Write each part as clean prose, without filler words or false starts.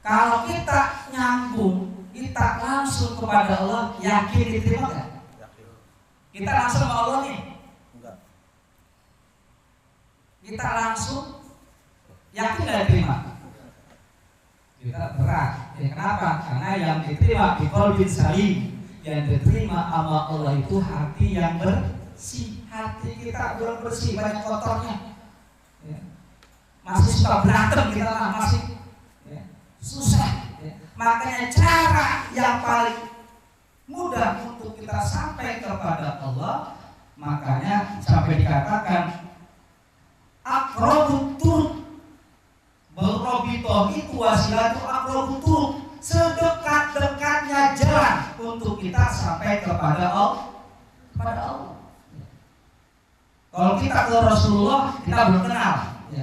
Kalau kita nyambung, kita langsung kepada Allah, yakin diterima nggak? Kita langsung sama Allah nih? Enggak. Kita langsung yakin nggak diterima? Kita berat. Ya, kenapa? Karena yang diterima biqalbin salim, yang diterima sama Allah itu hati yang bersih. Hati kita belum bersih, banyak kotornya. Ya. Masih suka berantem kita lah, masih ya, susah. Ya. Makanya cara yang paling mudah untuk kita sampai kepada Allah, makanya sampai dikatakan aqrabut turuq. Berrobitoh itu wasilatu aqrabut turuq, sedekat-dekatnya jalan untuk kita sampai kepada Allah. Kalau kita ke Rasulullah, kita belum kenal.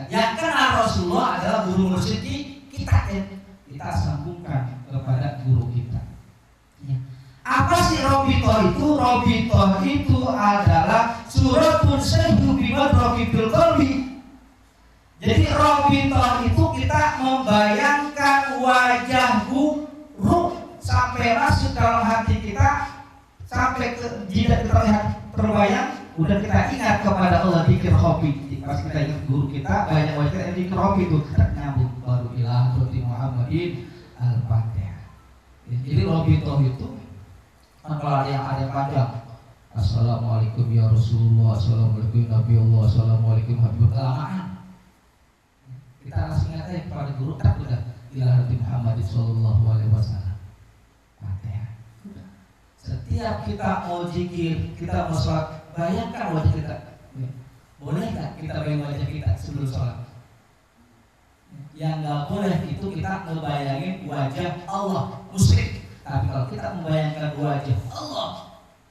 Yang kenal Rasulullah adalah guru mursyid kita. Kita sambungkan kepada guru kita. Apa sih robitoh itu? Robitoh itu adalah suratun syaihu bimadrofibil qalbi. Jadi robitoh itu kita membayangkan wajah guru sampai masuk dalam hati kita, sampai ke jidat terbayang. Udah kita ingat kepada Allah, dikir hobi. Pas kita ingat guru kita, banyak wajah yang dikir hobi itu nyambung baru ilah Tuti Muhammadin Al-Fatihah. Jadi robitoh itu kalau ada panjang, Assalamualaikum ya Rasulullah, Assalamualaikum Nabi Allah, Assalamualaikum Habibur, kelamaan. Kita langsung ingat aja kepada guru, tak udah ilah Tuti Muhammadin Sallallahu Alaihi Wasallam. Fatihah. Setiap kita mau zikir, kita mau sholat, bayangkan wajah kita. Boleh nggak kita bayangkan wajah kita sebelum sholat? Yang nggak boleh itu kita ngebayangin wajah Allah, musyrik. Tapi kalau kita membayangkan wajah Allah,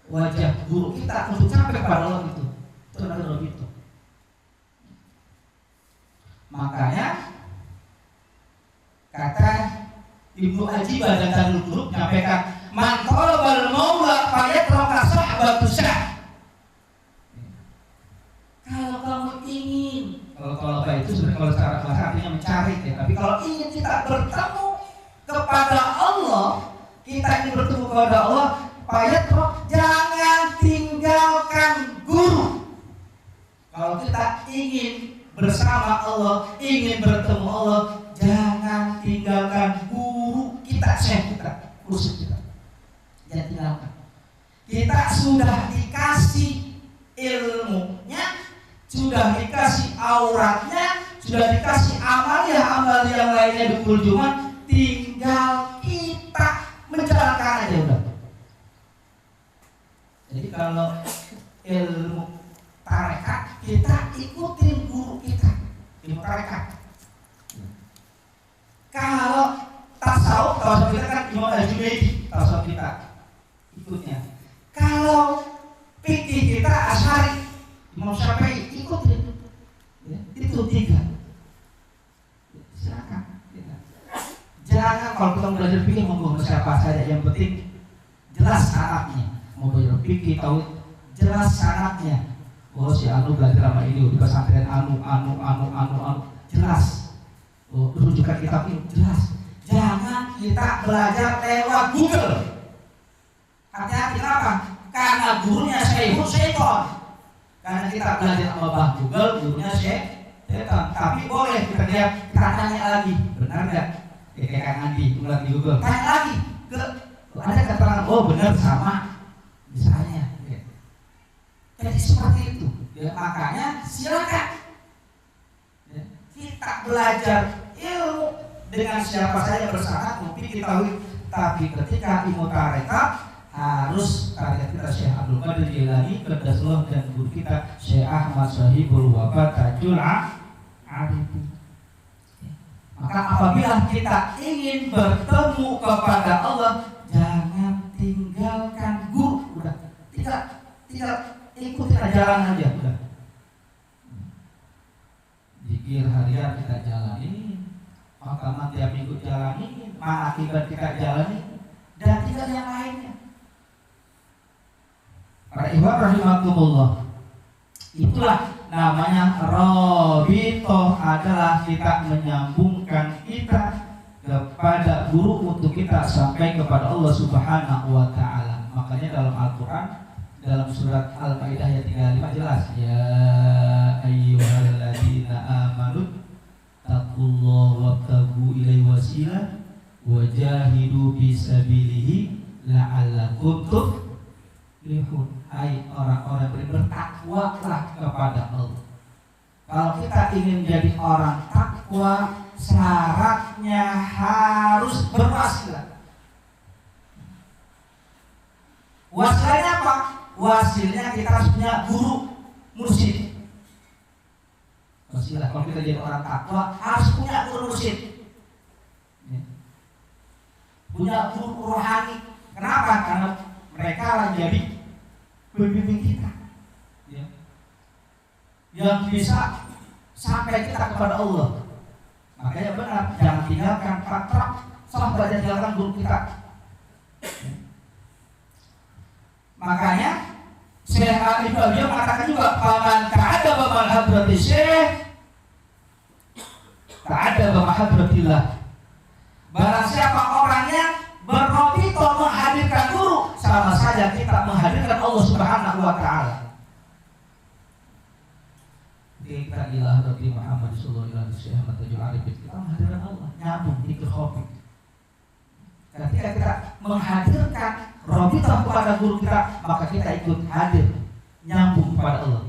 wajah guru kita untuk sampai pada Allah itu adalah itu. Makanya kata Ibnu Ajibah dan Tanul Qulub menyampaikan, man talabal maula fayatraka sahbatusah. Kalau kamu ingin, kalau itu sebenarnya kalau secara bahasa artinya mencari ya, tapi kalau ingin kita bertemu kepada Allah, kita ingin bertemu kepada Allah, fayatrok, jangan tinggalkan guru. Kalau kita ingin bersama Allah, ingin bertemu Allah, jangan tinggalkan guru kita, syekh kita, kursus kita. Jangan tinggalkan. Kita sudah dikasih ilmunya, sudah dikasih auratnya, sudah dikasih amalia yang lainnya di Jumat, tinggal kita menjalankan aja udah. Jadi kalau ilmu tarekat, kita ikutin guru kita, ilmu tarekat. Kalau tasawuf kita kan Imam Al-Junaidi, tasawuf kita ikutnya. Kalau fikih kita Asy'ari, Imam Syafi'i, ikutin. Ya, itu tiga. Silakan. Ya. Jangan kalau kita belajar fikih mau siapa saja, yang penting jelas syaratnya. Mau belajar fikih tahu jelas syaratnya. Oh si Anu belajar sama ini di pesantren anu jelas. Oh, rujukan kitab ini jelas. Jangan kita belajar lewat Google. Hati-hati, kenapa? Karena gurunya syaitan. Karena kita belajar sama Bang Google, gurunya syaitan. Tapi boleh kita lihat, kita tanya lagi, benar nggak? Kayak Kang Andi, ulang di Google. Tanya lagi ke ada keterangan, oh benar sama, misalnya. Ya. Jadi seperti itu. Ya, makanya silakan. Ya. Kita belajar ilmu dengan siapa saja bersama, mungkin kita tapi ketika ilmu tarekat harus tarekat kita Syekh Abdul Qadir Jilani, Qaddasullah, dan guru kita Syekh Ahmad Sahibul Wafat Tajul Arifin. Maka apabila kita ingin bertemu kepada Allah, jangan tinggalkan guru, udah tinggal ikutin jalan aja, udah. Zikir harian kita jalani, makaman tiap minggu jalani, akibat kita jalani, dan tidak yang lainnya. Para ikhwan rahimakumullah, itulah namanya robitoh, adalah kita menyambungkan kita kepada guru untuk kita sampai kepada Allah Subhanahu wa taala. Makanya dalam Al-Qur'an dalam surat Al-Maidah ayat 35 jelas, ya ayyuhalladzina amanu taqullaha wabtagu ilaihi wasilah wajahidu fisabilihi la'allakum tuflihun. Hai orang-orang beriman, bertakwalah kepada Allah. Kalau kita ingin menjadi orang takwa, syaratnya harus berwasilah. Wasilahnya apa? Wasilahnya kita harus punya guru mursyid. Wasilah kalau kita jadi orang takwa harus punya guru mursyid, punya guru rohani. Kenapa? Karena mereka akan jadi pembimbing kita, yang bisa sampai kita kepada Allah. Makanya benar, jangan tinggalkan patra, sahabat dan tinggalkan guru kita. Makanya Syekh Ibnu Abi mengatakan juga, faman ta'adaba man hadrati syekh ta'adaba mahadratillah. Barang siapa orangnya berrobito menghadirkan guru, sama saja kita menghadirkan Allah Subhanahu wa taala. Kita ilah Rabbi Muhammad sallallahu alaihi wasallam, kita menghadirkan Allah, nyambung di khofik. Ketika kita menghadirkan robito kepada guru kita, maka kita ikut hadir, nyambung kepada Allah.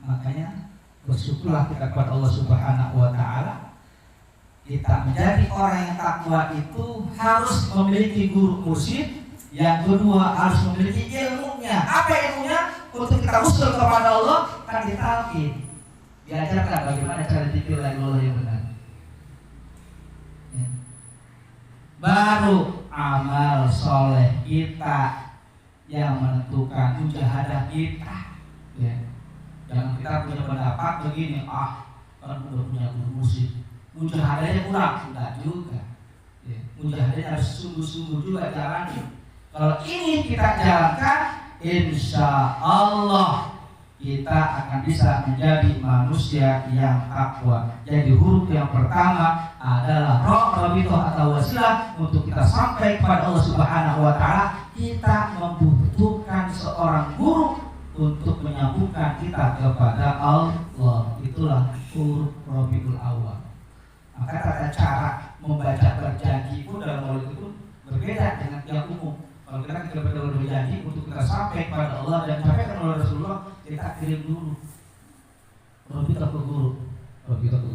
Makanya bersyukurlah kita kepada Allah Subhanahu wa taala. Kita menjadi orang yang takwa itu harus memiliki guru mursyid. Yang kedua harus memiliki ilmunya. Apa ilmunya? Untuk kita usul kepada Allah, kan ditalqin, diajarkan bagaimana cara zikir la ilaha illallah yang benar. Baru amal soleh kita yang menentukan mujahadah kita. Jangan kita punya pendapat begini, kan udah punya guru mursyid, mujahadahnya kurang, enggak juga. Mujahadahnya harus sungguh-sungguh juga jalannya. Kalau ini kita jalankan, insya Allah kita akan bisa menjadi manusia yang takwa. Jadi huruf yang pertama adalah robitoh atau wasilah untuk kita sampai kepada Allah Subhanahu wa taala. Kita membutuhkan seorang guru untuk menyambungkan kita kepada Allah. Itulah huruf Rabiul Awwal. Maka tata cara membaca berjanji pun dalam maulid itu berbeda dengan yang umum. Kalau kita betul-betul berjanji untuk kita sampai kepada Allah dan sampai kepada Rasulullah, kita kirim dulu Rabita ke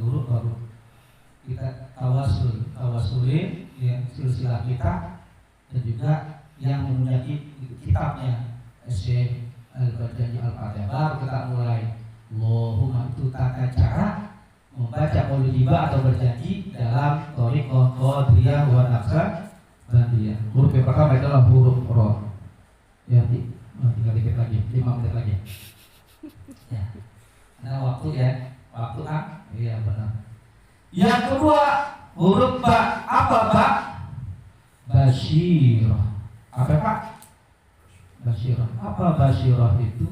guru, baru kita tawasulin ya silsilah kita, dan juga yang mempunyai kitabnya Syekh Al-Bajani Al-Fatihah, baru kita mulai. Allahumma, itu tata cara membaca maulidibah atau berjanji dalam thariqah Qadiriyah wa Naqsabandiyah. Huruf yang pertama adalah huruf Ra. Ya, tinggal dikit lagi, 5 menit lagi. Ya. Nah, waktu ya, waktu A. Iya benar. Yang kedua huruf Ba. Apa Ba? Basyirah. Apa Pak? Basyirah. Apa basyirah itu?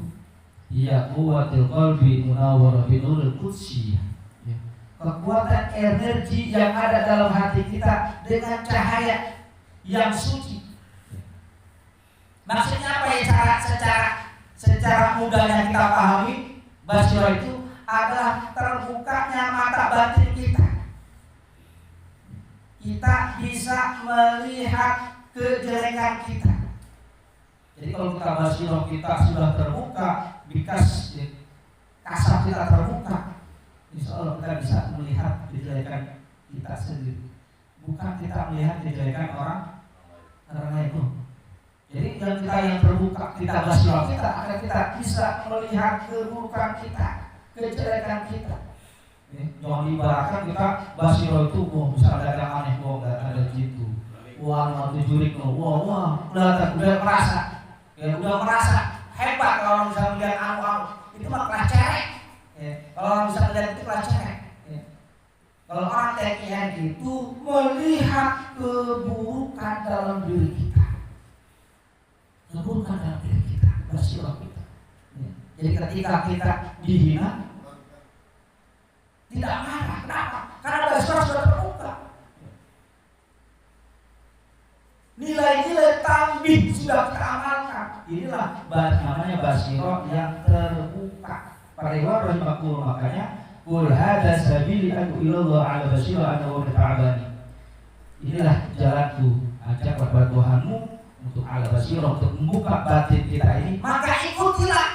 Ya quwwatul qalbi munawwarah bi nuril qudsiyah. Kekuatan energi yang ada dalam hati kita dengan cahaya yang suci. Maksudnya apa ya? Secara mudahnya kita pahami, basyirah itu adalah terbukanya mata batin kita. Kita bisa melihat kejelekan kita. Jadi kalau kita basyirah kita sudah terbuka, bikas kasar kita terbuka, insya Allah kita bisa melihat kejelekan kita sendiri. Bukan kita melihat kejelekan orang lain. Jadi kita yang terbuka, kita basyirah kita agar kita bisa melihat keburukan kita, kejelekan kita. Jangan diibaratkan kita basyirah itu, bisa ada yang aneh, ada gitu. Wah, tujurik, udah merasa hebat kalau orang bisa melihat anu-anu. Itu mah kelas cerek. Kalau orang bisa melihat itu kelas cerek. Kalau orang tekian itu melihat keburukan dalam diri kita, keburukan dalam diri kita, basyirah kita. Jadi ketika kita dihina, tidak marah. Kenapa? Karena basyirah sudah terbuka. lebih sudah kita amalkan. Inilah namanya basirah yang terbuka. Para ikhwan rahimakumullah, makanya qul hadza sabili adu ilallah ala basirah ana wa ta'abani. Inilah jalanku, ajak kepada Tuhanmu untuk ala basirah, untuk membuka batin kita ini. Maka ikutilah.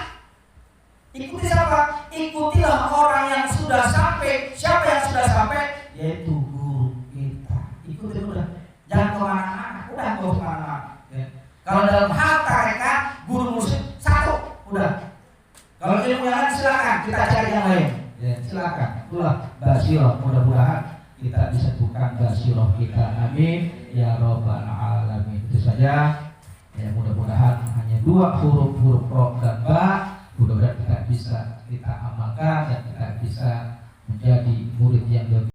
Ikuti siapa? Ikutilah orang yang sudah sampai. Siapa yang sudah sampai? Yaitu guru kita. Ikuti udah. Jangan kemana-mana. Udah gak usah kemana-mana. Ya. Kalau dalam hal tarekat, guru muslim satu. Udah. Kalau ilmu yang lain silakan. Kita cari yang lain. Ya, silakan. Itulah basirah. Mudah-mudahan kita bisa bukan basirah kita. Amin. Ya Rabbal Alamin. Itu saja. Ya, mudah-mudahan hanya 2 huruf ro dan ba. Mudah-mudahan kita bisa kita amalkan dan kita bisa menjadi murid yang lebih